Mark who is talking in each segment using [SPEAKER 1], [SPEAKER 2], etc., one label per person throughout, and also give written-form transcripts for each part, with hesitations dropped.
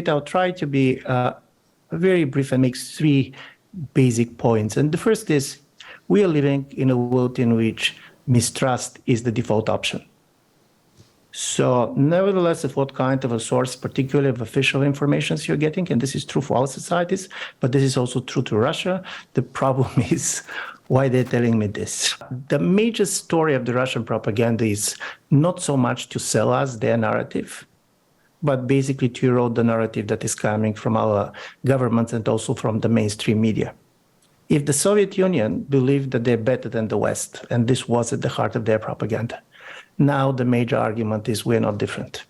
[SPEAKER 1] I'll try to be very brief and make three basic points. And the first is, we are living in a world in which mistrust is the default option. So nevertheless, of what kind of a source, particularly of official information you're getting, and this is true for all societies, but this is also true to Russia, the problem is why they're telling me this. The major story of the Russian propaganda is not so much to sell us their narrative, but basically to erode the narrative that is coming from our governments and also from the mainstream media. If the Soviet Union believed that they're better than the West, and this was at the heart of their propaganda, now the major argument is we're not different.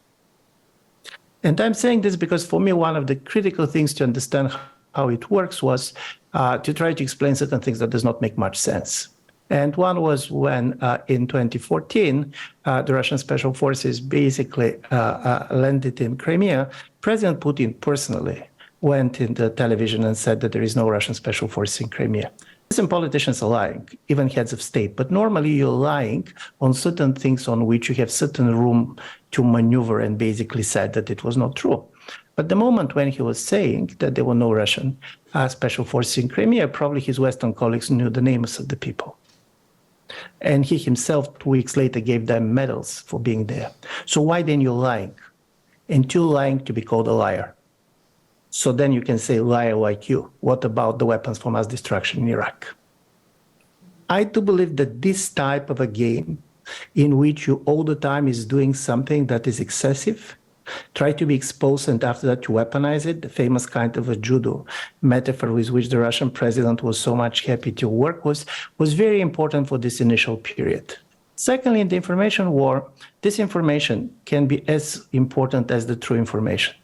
[SPEAKER 1] And I'm saying this because for me, one of the critical things to understand how it works was to try to explain certain things that does not make much sense. And one was when in 2014, the Russian special forces basically landed in Crimea. President Putin personally went into television and said that there is no Russian special force in Crimea. Some politicians are lying, even heads of state, but normally you're lying on certain things on which you have certain room to maneuver, and basically said that it was not true. But the moment when he was saying that there were no Russian special forces in Crimea, probably his Western colleagues knew the names of the people. And he himself, 2 weeks later, gave them medals for being there. So why then you're lying? And you're lying to be called a liar. So then you can say, liar like you. What about the weapons for mass destruction in Iraq? I do believe that this type of a game in which you all the time is doing something that is excessive, try to be exposed, and after that you weaponize it, the famous kind of a judo metaphor with which the Russian president was so much happy to work was very important for this initial period. Secondly, in the information war, disinformation can be as important as the true information.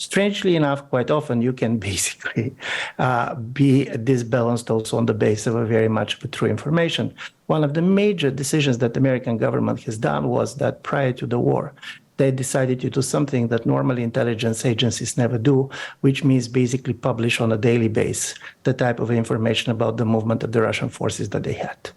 [SPEAKER 1] Strangely enough, quite often you can basically be disbalanced also on the basis of a very much of a true information. One of the major decisions that the American government has done was that prior to the war, they decided to do something that normally intelligence agencies never do, which means basically publish on a daily basis the type of information about the movement of the Russian forces that they had.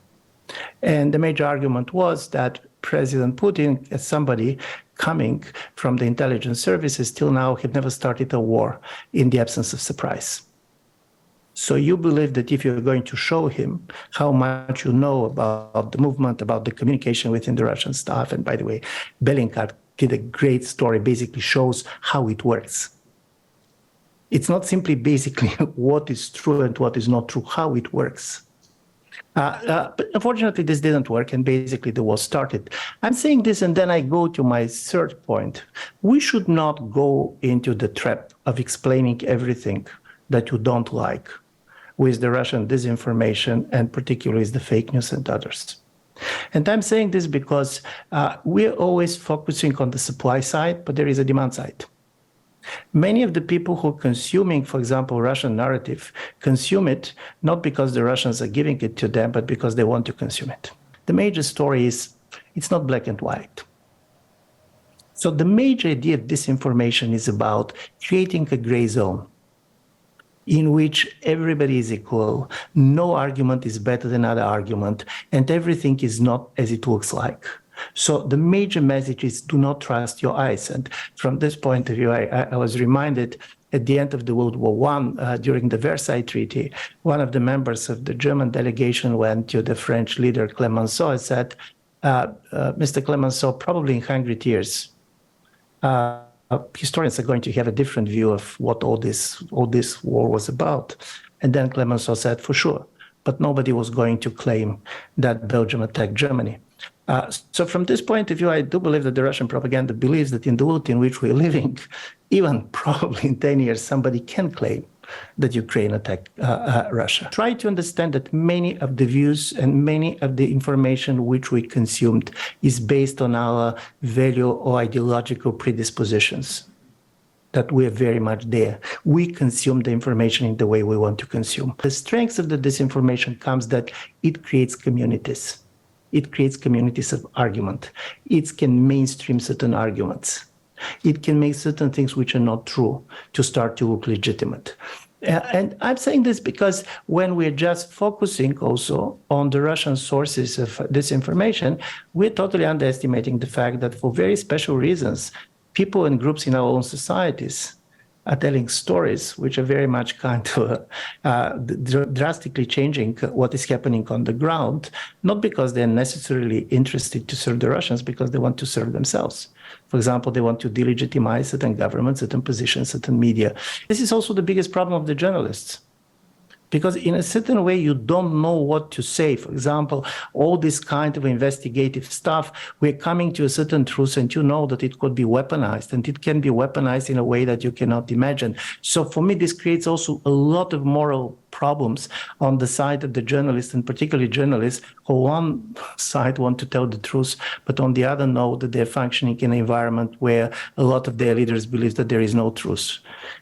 [SPEAKER 1] And the major argument was that President Putin, as somebody coming from the intelligence services, till now have never started a war in the absence of surprise. So you believe that if you're going to show him how much you know about the movement, about the communication within the Russian staff, and by the way, Bellingcat did a great story, basically shows how it works. It's not simply basically what is true and what is not true, how it works. But unfortunately, this didn't work, and basically the war started. I'm saying this, and then I go to my third point. We should not go into the trap of explaining everything that you don't like with the Russian disinformation, and particularly the fake news and others. And I'm saying this because we're always focusing on the supply side, but there is a demand side. Many of the people who are consuming, for example, Russian narrative, consume it not because the Russians are giving it to them, but because they want to consume it. The major story is it's not black and white. So the major idea of disinformation is about creating a gray zone in which everybody is equal, no argument is better than other argument, and everything is not as it looks like. So the major message is do not trust your eyes. And from this point of view, I was reminded at the end of the World War I, during the Versailles Treaty, one of the members of the German delegation went to the French leader Clemenceau and said, Mr. Clemenceau, probably in 100 years, historians are going to have a different view of what all this war was about. And then Clemenceau said, for sure, but nobody was going to claim that Belgium attacked Germany. So from this point of view, I do believe that the Russian propaganda believes that in the world in which we're living, even probably in 10 years, somebody can claim that Ukraine attacked Russia. Try to understand that many of the views and many of the information which we consumed is based on our value or ideological predispositions, that we're very much there. We consume the information in the way we want to consume. The strength of the disinformation comes that it creates communities. It creates communities of argument. It can mainstream certain arguments. It can make certain things which are not true to start to look legitimate. And I'm saying this because when we're just focusing also on the Russian sources of disinformation, we're totally underestimating the fact that for very special reasons, people and groups in our own societies are telling stories which are very much kind of drastically changing what is happening on the ground, not because they're necessarily interested to serve the Russians, because they want to serve themselves. For example, they want to delegitimize certain governments, certain positions, certain media. This is also the biggest problem of the journalists. Because in a certain way, you don't know what to say. For example, all this kind of investigative stuff, we're coming to a certain truth, and you know that it could be weaponized, and it can be weaponized in a way that you cannot imagine. So for me, this creates also a lot of moral problems on the side of the journalists, and particularly journalists who on one side want to tell the truth, but on the other know that they're functioning in an environment where a lot of their leaders believe that there is no truth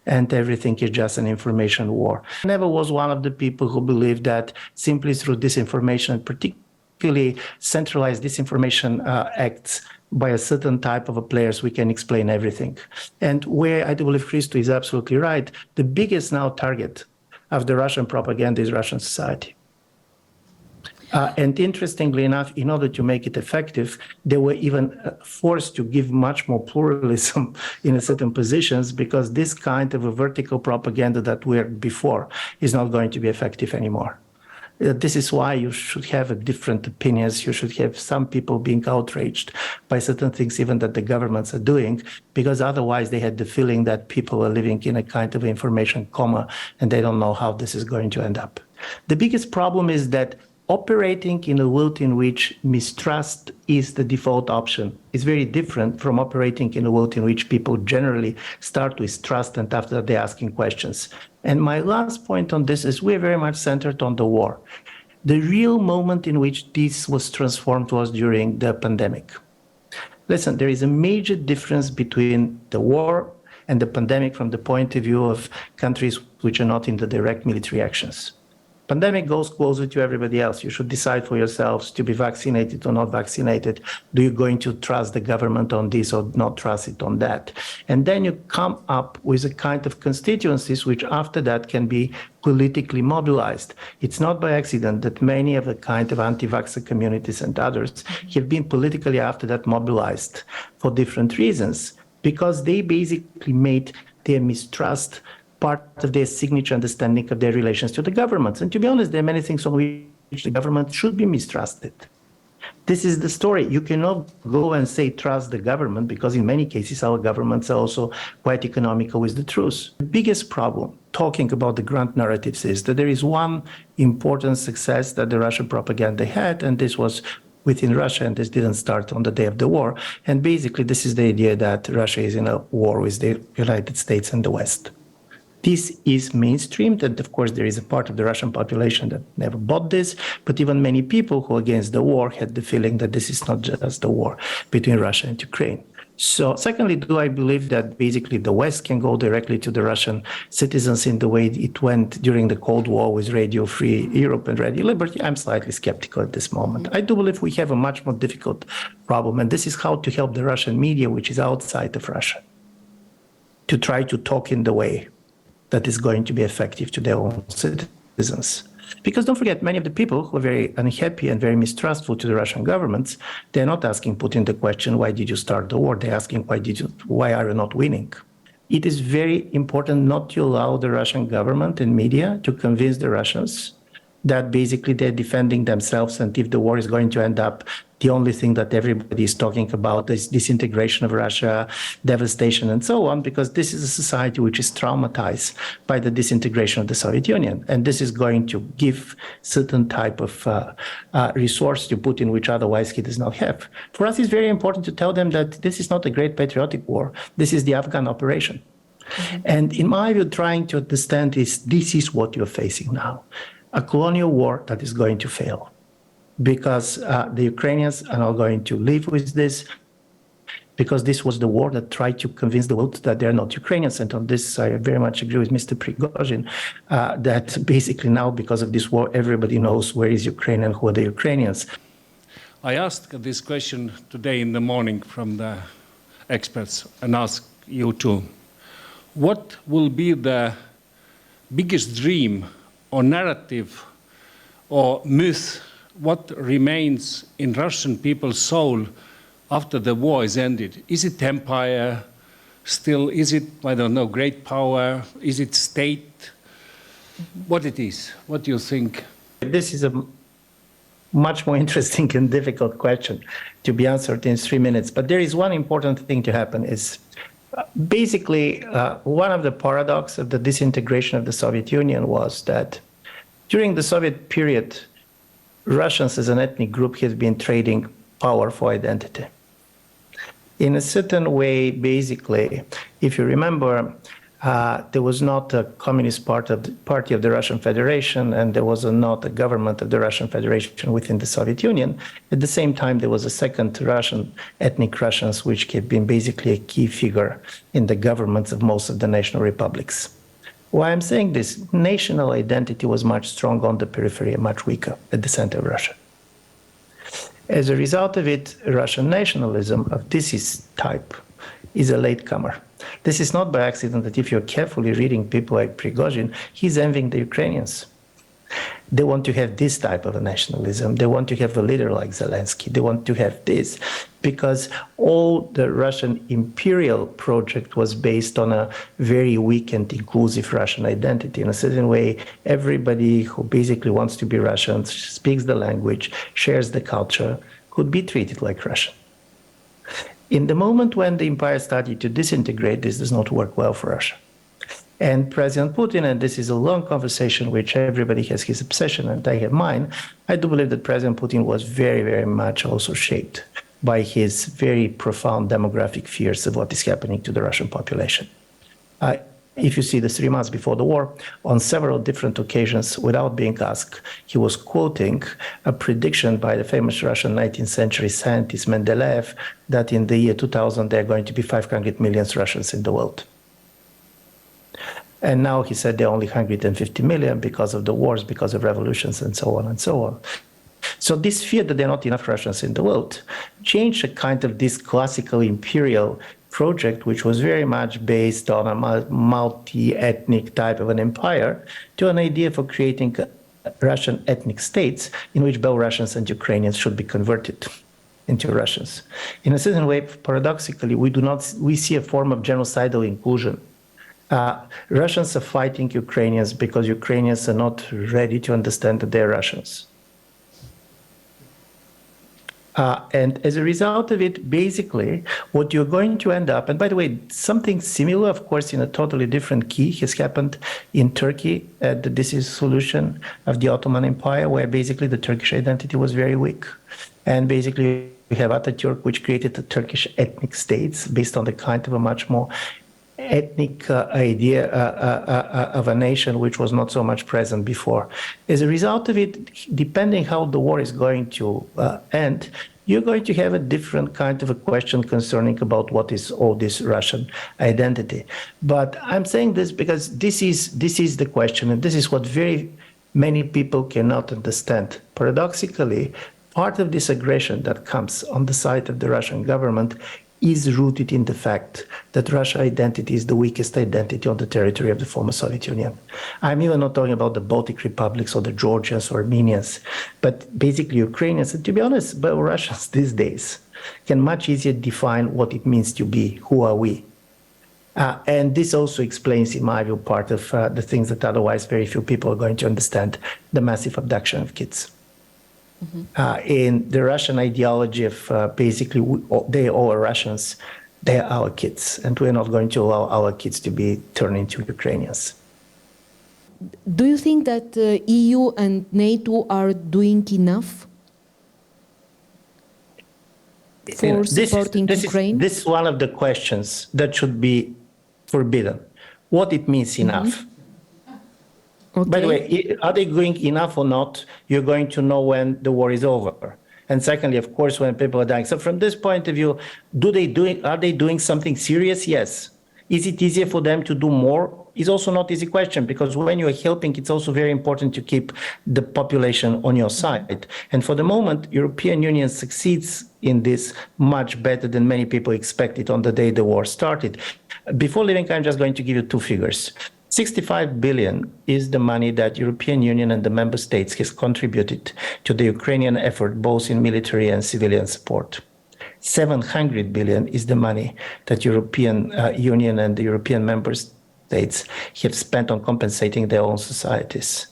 [SPEAKER 1] and everything is just an information war. I never was one of the people who believed that simply through disinformation, particularly centralized disinformation acts by a certain type of players, we can explain everything. And where I do believe Christo is absolutely right, the biggest now target of the Russian propaganda is Russian society. And interestingly enough, in order to make it effective, they were even forced to give much more pluralism in certain positions, because this kind of a vertical propaganda that we had before is not going to be effective anymore. This is why you should have different opinions. You should have some people being outraged by certain things, even that the governments are doing, because otherwise they had the feeling that people are living in a kind of information coma and they don't know how this is going to end up. The biggest problem is that operating in a world in which mistrust is the default option is very different from operating in a world in which people generally start with trust and after that they're asking questions. And my last point on this is we're very much centered on the war. The real moment in which this was transformed was during the pandemic. Listen, there is a major difference between the war and the pandemic from the point of view of countries which are not in the direct military actions. Pandemic goes closer to everybody else. You should decide for yourselves to be vaccinated or not vaccinated. Do you going to trust the government on this or not trust it on that? And then you come up with a kind of constituencies which after that can be politically mobilized. It's not by accident that many of the kind of anti-vaxxer communities and others have been politically after that mobilized for different reasons, because they basically made their mistrust part of their signature understanding of their relations to the governments. And to be honest, there are many things on which the government should be mistrusted. This is the story. You cannot go and say trust the government, because in many cases our governments are also quite economical with the truth. The biggest problem talking about the grand narratives is that there is one important success that the Russian propaganda had, and this was within Russia, and this didn't start on the day of the war. And basically this is the idea that Russia is in a war with the United States and the West. This is mainstreamed, and of course there is a part of the Russian population that never bought this, but even many people who are against the war had the feeling that this is not just a war between Russia and Ukraine. So secondly, do I believe that basically the West can go directly to the Russian citizens in the way it went during the Cold War with Radio Free Europe and Radio Liberty? I'm slightly skeptical at this moment. I do believe we have a much more difficult problem, and this is how to help the Russian media, which is outside of Russia, to try to talk in the way that is going to be effective to their own citizens. Because don't forget, many of the people who are very unhappy and very mistrustful to the Russian governments, they're not asking Putin the question, why did you start the war? They're asking, why are you not winning? It is very important not to allow the Russian government and media to convince the Russians that basically they're defending themselves, and if the war is going to end up, the only thing that everybody is talking about is disintegration of Russia, devastation, and so on, because this is a society which is traumatized by the disintegration of the Soviet Union. And this is going to give certain type of resource to Putin, which otherwise he does not have. For us, it's very important to tell them that this is not a great patriotic war. This is the Afghan operation. Mm-hmm. And in my view, trying to understand this is what you're facing now. A colonial war that is going to fail, because the Ukrainians are not going to live with this, because this was the war that tried to convince the world that they're not Ukrainians. And on this, I very much agree with Mr. Prigozhin, that basically now, because of this war, everybody knows where is Ukraine and who are the Ukrainians.
[SPEAKER 2] I asked this question today in the morning from the experts and ask you too. What will be the biggest dream or narrative or myth, what remains in Russian people's soul after the war is ended? Is it empire, still, is it, I don't know, great power? Is it state? What it is? What do you think?
[SPEAKER 1] This is a much more interesting and difficult question to be answered in 3 minutes. But there is one important thing to happen is basically one of the paradoxes of the disintegration of the Soviet Union was that during the Soviet period, Russians as an ethnic group have been trading power for identity. In a certain way, basically, if you remember, there was not a communist party of the Russian Federation, and there was not a government of the Russian Federation within the Soviet Union. At the same time, there was a second Russian, ethnic Russians, which had been basically a key figure in the governments of most of the national republics. Why I'm saying this, national identity was much stronger on the periphery and much weaker at the center of Russia. As a result of it, Russian nationalism of this type is a latecomer. This is not by accident that if you're carefully reading people like Prigozhin, he's envying the Ukrainians. They want to have this type of a nationalism. They want to have a leader like Zelensky. They want to have this because all the Russian imperial project was based on a very weak and inclusive Russian identity. In a certain way, everybody who basically wants to be Russian, speaks the language, shares the culture, could be treated like Russian. In the moment when the empire started to disintegrate, this does not work well for Russia. And President Putin, and this is a long conversation which everybody has his obsession and I have mine, I do believe that President Putin was very, very much also shaped by his very profound demographic fears of what is happening to the Russian population. If you see the 3 months before the war, on several different occasions, without being asked, he was quoting a prediction by the famous Russian 19th century scientist Mendeleev that in the year 2000, there are going to be 500 million Russians in the world. And now he said there are only 150 million because of the wars, because of revolutions, and so on and so on. So this fear that there are not enough Russians in the world changed a kind of this classical imperial project, which was very much based on a multi-ethnic type of an empire, to an idea for creating Russian ethnic states in which Belarusians and Ukrainians should be converted into Russians. In a certain way, paradoxically, we see a form of genocidal inclusion. Russians are fighting Ukrainians because Ukrainians are not ready to understand that they're Russians. And as a result of it, basically, what you're going to end up, and by the way, something similar, of course, in a totally different key has happened in Turkey at the dissolution of the Ottoman Empire, where basically the Turkish identity was very weak. And basically, we have Atatürk, which created the Turkish ethnic states based on the kind of a much more ethnic idea of a nation which was not so much present before. As a result of it, depending how the war is going to end, you're going to have a different kind of a question concerning about what is all this Russian identity. But I'm saying this because this is the question, and this is what very many people cannot understand. Paradoxically, part of this aggression that comes on the side of the Russian government is rooted in the fact that Russian identity is the weakest identity on the territory of the former Soviet Union. I'm even not talking about the Baltic republics or the Georgians or Armenians, but basically Ukrainians. And to be honest, Russians these days can much easier define what it means to be, who are we. And this also explains, in my view, part of the things that otherwise very few people are going to understand, the massive abduction of kids. In the Russian ideology of basically they all are Russians, they are our kids, and we're not going to allow our kids to be turned into Ukrainians.
[SPEAKER 3] Do you think that EU and NATO are doing enough for supporting Ukraine?
[SPEAKER 1] This is one of the questions that should be forbidden. What it means enough.
[SPEAKER 3] Okay.
[SPEAKER 1] By the way, are they doing enough or not? You're going to know when the war is over. And secondly, of course, when people are dying. So from this point of view, are they doing something serious? Yes. Is it easier for them to do more? Is also not easy question, because when you're helping, it's also very important to keep the population on your side. And for the moment, European Union succeeds in this much better than many people expected on the day the war started. Before leaving, I'm just going to give you two figures. 65 billion is the money that European Union and the member states has contributed to the Ukrainian effort, both in military and civilian support. 700 billion is the money that European Union and the European member states have spent on compensating their own societies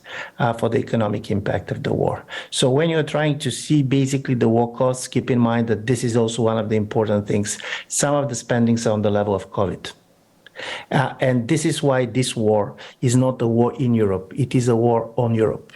[SPEAKER 1] for the economic impact of the war. So when you're trying to see basically the war costs, keep in mind that this is also one of the important things. Some of the spendings are on the level of COVID. And this is why this war is not a war in Europe. It is a war on Europe.